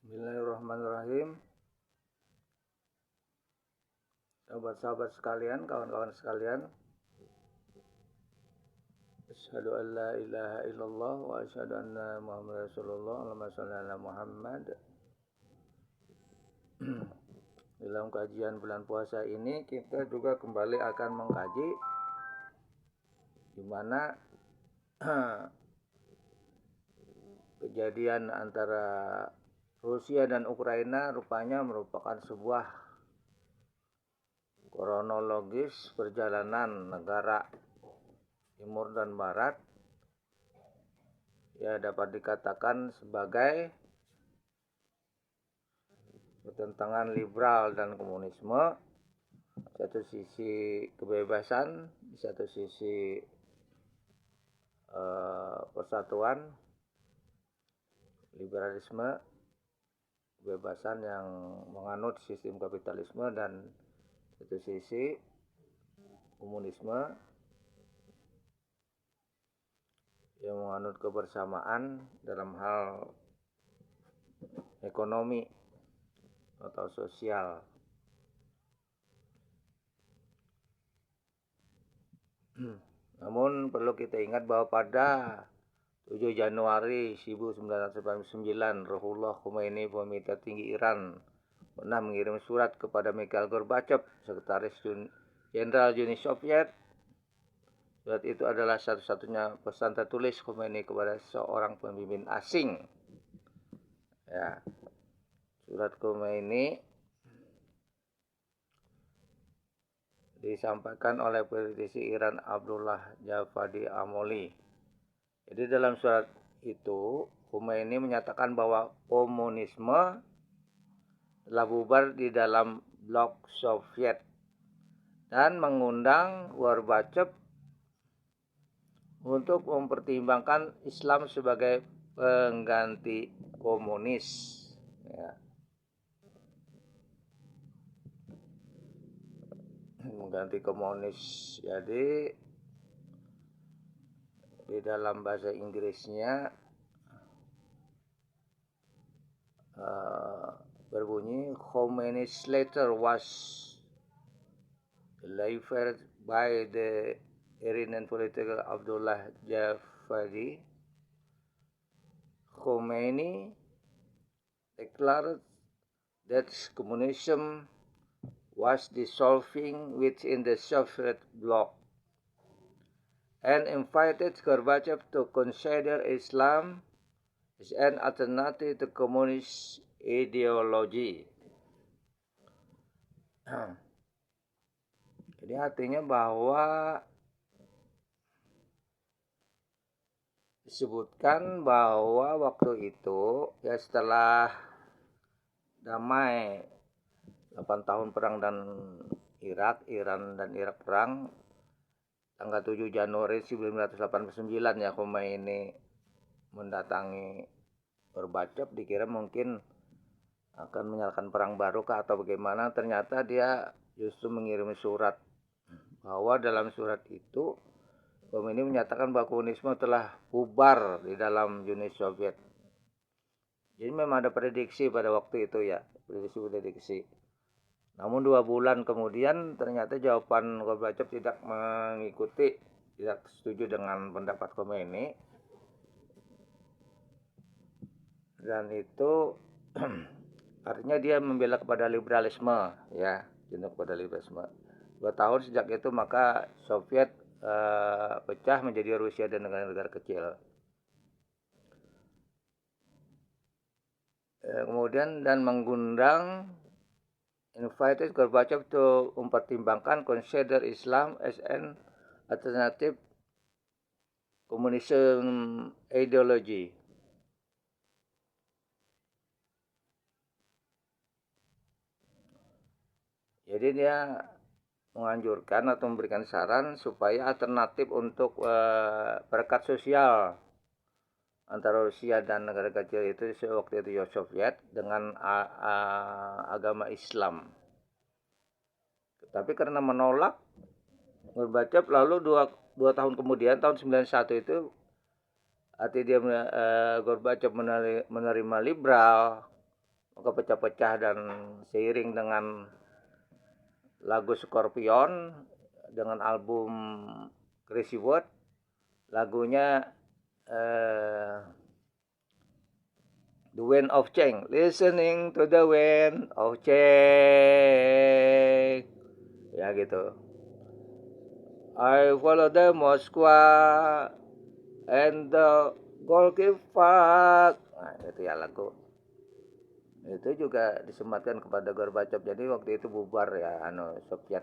Bismillahirrahmanirrahim. Sahabat-sahabat sekalian, kawan-kawan sekalian, asyhadu an la ilaha illallah wa asyhadu anna Muhammadar Rasulullah. Allahumma shalli ala Muhammad. Dalam kajian bulan puasa ini kita juga kembali akan mengkaji di mana kejadian antara Rusia dan Ukraina rupanya merupakan sebuah kronologis perjalanan negara timur dan barat, ya dapat dikatakan sebagai pertentangan liberal dan komunisme. Satu sisi kebebasan, di satu sisi persatuan, liberalisme, kebebasan yang menganut sistem kapitalisme, dan satu sisi komunisme yang menganut kebersamaan dalam hal ekonomi atau sosial. Namun perlu kita ingat bahwa pada 7 Januari 1989, Ruhollah Khomeini, pemimpin tinggi Iran, pernah mengirim surat kepada Mikhail Gorbachev, sekretaris Jenderal Uni Soviet. Surat itu adalah satu-satunya pesan tertulis Khomeini kepada seorang pemimpin asing. Ya, surat Khomeini disampaikan oleh politisi Iran Abdullah Javadi Amoli. Jadi dalam surat itu Khomeini menyatakan bahwa komunisme telah bubar di dalam blok Soviet dan mengundang Gorbachev untuk mempertimbangkan Islam sebagai pengganti komunis. Ya. Mengganti komunis. Jadi di dalam bahasa Inggrisnya berbunyi, Khomeini's letter was delivered by the Iranian political Abdullah Javadi. Khomeini declared that communism was dissolving within the Soviet bloc and invited Gorbachev to consider Islam as an alternative to communist ideology. Jadi artinya bahwa disebutkan bahwa waktu itu, ya setelah damai 8 tahun perang dan Iran dan Irak perang, tanggal 7 Januari 1989 ya Khomeini mendatangi Gorbachev, dikira mungkin akan menyalakan perang baru kah atau bagaimana. Ternyata dia justru mengirim surat, bahwa dalam surat itu Khomeini menyatakan bahwa komunisme telah bubar di dalam Uni Soviet. Jadi memang ada prediksi pada waktu itu ya, prediksi. Namun 2 bulan kemudian ternyata jawaban Gorbachev tidak setuju dengan pendapat Khomeini. Dan itu artinya dia membela kepada liberalisme, ya, cenderung kepada liberalisme. 2 tahun sejak itu maka Soviet pecah menjadi Rusia dan negara-negara kecil. Kemudian dan mengundang invited Gorbachev to mempertimbangkan consider Islam as an alternative communism ideology. Jadi dia menganjurkan atau memberikan saran supaya alternatif untuk perekat sosial antara Rusia dan negara kecil itu waktu itu Soviet dengan agama Islam. Tapi karena menolak, Gorbachev lalu 2 tahun kemudian, tahun 91 itu, arti dia Gorbachev menerima liberal, maka pecah-pecah dan seiring dengan lagu Scorpion dengan album Crazy World, lagunya The Wind of Change, listening to the wind of change, ya gitu. I follow the Moskwa and the Gorky Park. Nah, itu ya lagu. Itu juga disematkan kepada Gorbachev. Jadi waktu itu bubar ya Soviet.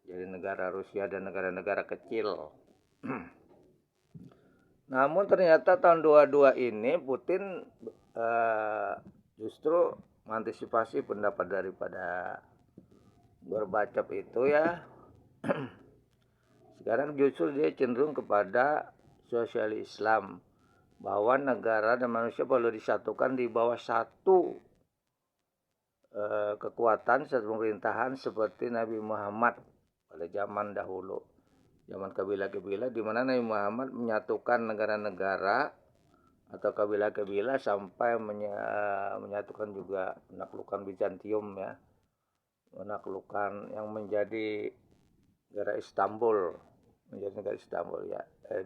Jadi negara Rusia dan negara-negara kecil. Namun ternyata tahun 22 ini Putin justru mengantisipasi pendapat daripada Gorbachev itu ya. Sekarang justru dia cenderung kepada sosialis Islam, bahwa negara dan manusia perlu disatukan di bawah satu kekuatan, satu pemerintahan seperti Nabi Muhammad pada zaman dahulu, zaman kabilah-kabilah, di mana Nabi Muhammad menyatukan negara-negara atau kabilah-kabilah sampai menyatukan juga menaklukkan Bizantium ya, menaklukkan yang menjadi negara Istanbul, ya,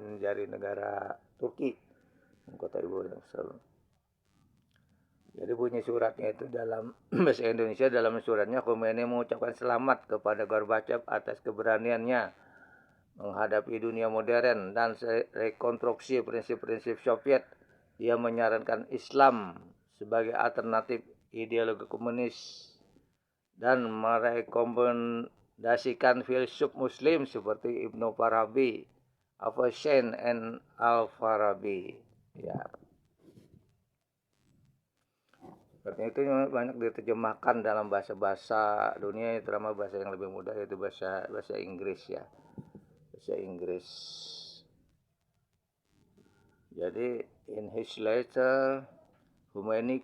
menjadi negara Turki, kota ibu yang selalu. Jadi bunyi suratnya itu dalam bahasa Indonesia, dalam suratnya Khomeini mengucapkan selamat kepada Gorbachev atas keberaniannya menghadapi dunia modern dan rekonstruksi prinsip-prinsip Soviet. Dia menyarankan Islam sebagai alternatif ideologi komunis dan merekomendasikan filsuf Muslim seperti Ibnu Farabi, Avicenna, and Al-Farabi. Ya. Seperti itu banyak diterjemahkan dalam bahasa-bahasa dunia, terutama bahasa yang lebih mudah, yaitu bahasa Inggris ya. Bahasa Inggris. Jadi in his letter, Khomeini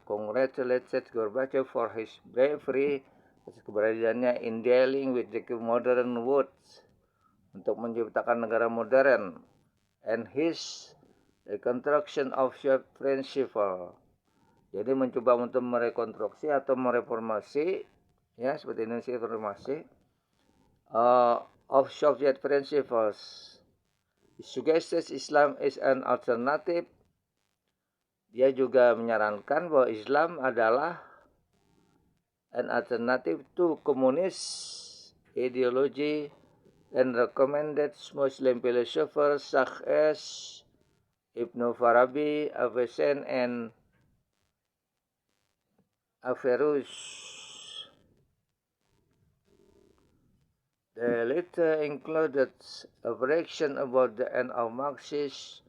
congratulated Gorbachev for his bravery, keberaniannya in dealing with the modern world, untuk menciptakan negara modern, and his reconstruction of your principle. Jadi mencoba untuk merekonstruksi atau mereformasi, ya seperti Indonesia reformasi, of Soviet principles. Suggested Islam is an alternative. Dia juga menyarankan bahwa Islam adalah an alternative to communist ideology, and recommended Muslim philosophers such as Ibnu Farabi, Avicenna, and Averroes. The letter included a prediction about the end of Marxism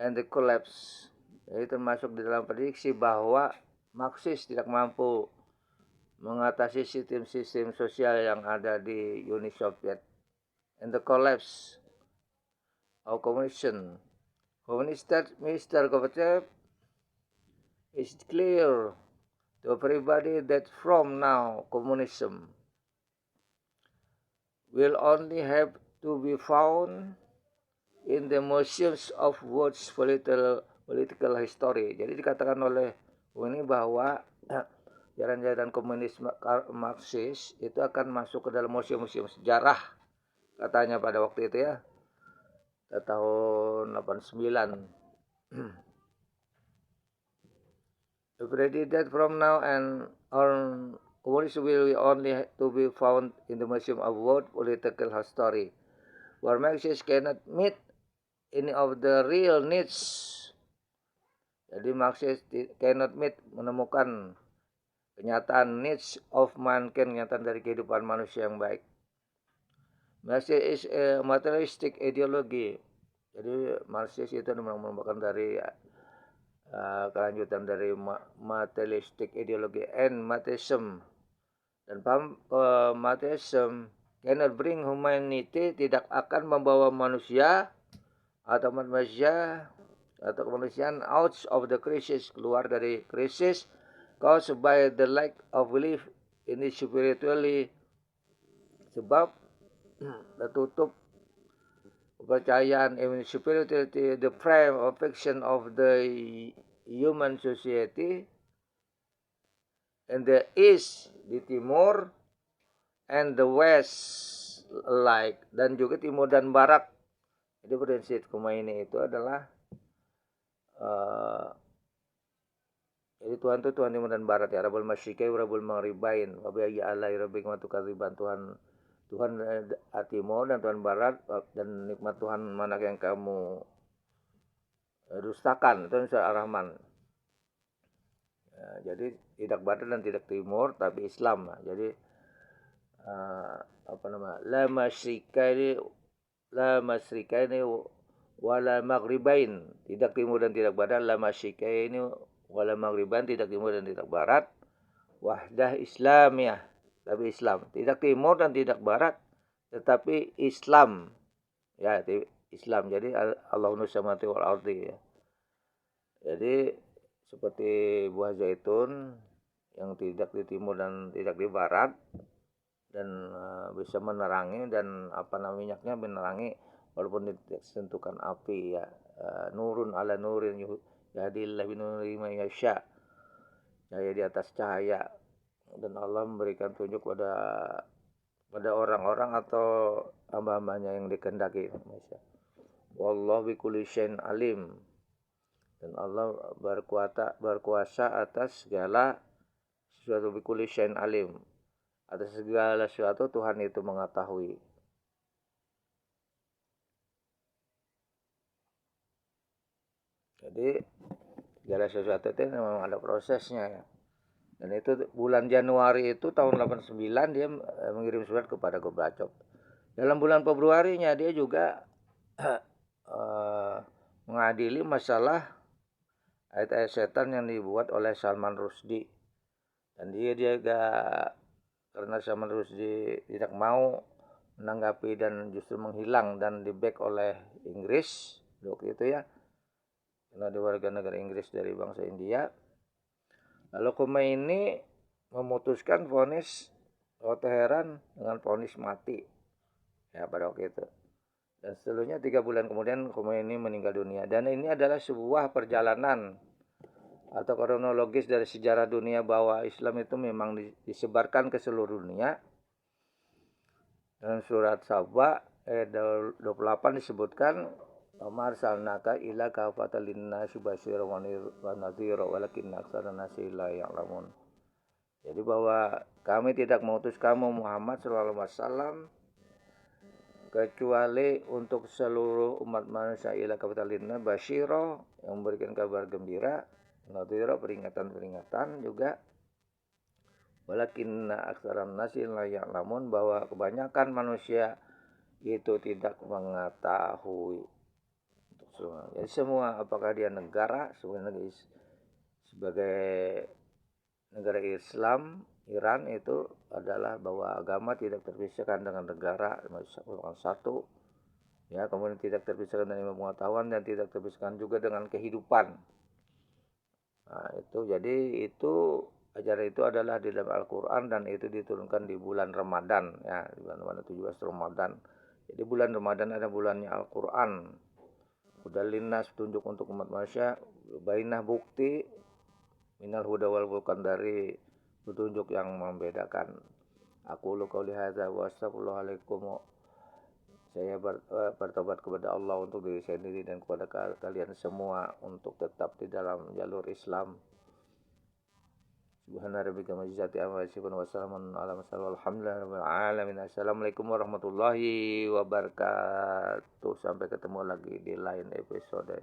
and the collapse. Jadi termasuk di dalam prediksi bahwa Marxis tidak mampu mengatasi sistem-sistem sosial yang ada di Uni Soviet, and the collapse of communism. Mr. Gorbachev is clear to everybody that from now communism will only have to be found in the museums of world's political history. Jadi dikatakan oleh ini bahwa jalan-jalan komunis Marxis itu akan masuk ke dalam museum-museum sejarah, katanya pada waktu itu ya, tahun 89. Already that from now and on, communism will only to be found in the Museum of World Political History, where Marxists cannot meet any of the real needs. Jadi Marxists cannot meet, menemukan kenyataan needs of mankind, kenyataan dari kehidupan manusia yang baik. Marxist is a materialistic ideology. Jadi Marxist itu merupakan dari kelanjutan dari materialistic ideology and materialism. Dan paham materialism cannot bring humanity, tidak akan membawa manusia atau kemanusiaan out of the crisis, keluar dari krisis caused by the lack of belief in the spirituality, sebab tertutup kepercayaan in spirituality, the prime affection of the human society, and the east di timur, and the west alike, dan juga timur dan barat. Jadi prinsip Khomeini itu adalah jadi Tuhan itu Tuhan timur dan barat ya, Rabbul Masyriqai wa Rabbul Maghribain wa bi ayyi ala'i rabbikuma tukadziban. Tuhan timur dan Tuhan barat, dan nikmat Tuhan mana yang kamu dustakan. Itu surah Ar-Rahman. Ya, jadi tidak barat dan tidak timur tapi Islam. Jadi la masyriqaini wala maghribain, tidak timur dan tidak barat. La masyriqaini wala maghribain, tidak timur dan tidak barat. Wahdah Islamiyah, tapi Islam, tidak timur dan tidak barat tetapi Islam. Ya, Islam. Jadi Allahun samawati wal ardi ya. Jadi seperti buah zaitun yang tidak di timur dan tidak di barat, dan bisa menerangi, dan minyaknya menerangi walaupun tidak sentuhkan api ya. Nurun ala nurin yahdillahu bi nurihi man yasha, cahaya di atas cahaya, dan Allah memberikan tunjuk pada orang-orang atau hamba-hambanya yang dikehendaki. Wallahu bikulli syai'in alim, dan Allah berkuasa atas segala sesuatu. Bikulli syai'in alim, atas segala sesuatu Tuhan itu mengetahui. Jadi segala sesuatu itu memang ada prosesnya ya. Dan itu bulan Januari itu tahun 89 dia mengirim surat kepada Gorbachev. Dalam bulan Februarinya dia juga mengadili masalah ayat-ayat setan yang dibuat oleh Salman Rushdie. Dan dia juga, karena Salman Rushdie tidak mau menanggapi dan justru menghilang dan di-back oleh Inggris waktu itu ya, karena dia warga negara Inggris dari bangsa India. Lalu Khomeini memutuskan vonis Teheran dengan vonis mati ya pada waktu itu. Dan setelahnya 3 bulan kemudian Khomeini meninggal dunia. Dan ini adalah sebuah perjalanan atau kronologis dari sejarah dunia bahwa Islam itu memang disebarkan ke seluruh dunia. Dalam surat Saba ayat 28 disebutkan, Wa arsalnaka ila kafatan linnasi basyiran wa nadhira walakinna aktsara nasi la ya'lamun. Jadi bahwa kami tidak mengutus kamu Muhammad sallallahu alaihi wasallam kecuali untuk seluruh umat manusia, ila kafatan linnasi basyira, yang memberikan kabar gembira, nadhira peringatan-peringatan juga, walakinna aktsara nasi la ya'lamun, bahwa kebanyakan manusia itu tidak mengetahui. Jadi semua, apakah dia negara sebagai negara Islam, Iran itu adalah bahwa agama tidak terpisahkan dengan negara, merupakan satu ya. Kemudian tidak terpisahkan dengan pengetahuan dan tidak terpisahkan juga dengan kehidupan. Nah, itu jadi itu ajaran itu adalah di dalam Al-Quran, dan itu diturunkan di bulan Ramadan ya, di bulan 17 Ramadan. Jadi bulan Ramadan ada bulannya Al-Quran. Hudal linnas, petunjuk untuk umat manusia, bainah bukti, minal huda wal furqan, dari petunjuk yang membedakan. Aku lu qauli hadza wa astaghfirullahalaikum. Saya bertobat kepada Allah untuk diri saya sendiri dan kepada kalian semua untuk tetap di dalam jalur Islam. Subhana rabbika majzati amma yasifun wa salamun ala mursalin walhamdulillahi rabbil alamin. Assalamualaikum warahmatullahi wabarakatuh. Sampai ketemu lagi di lain episode.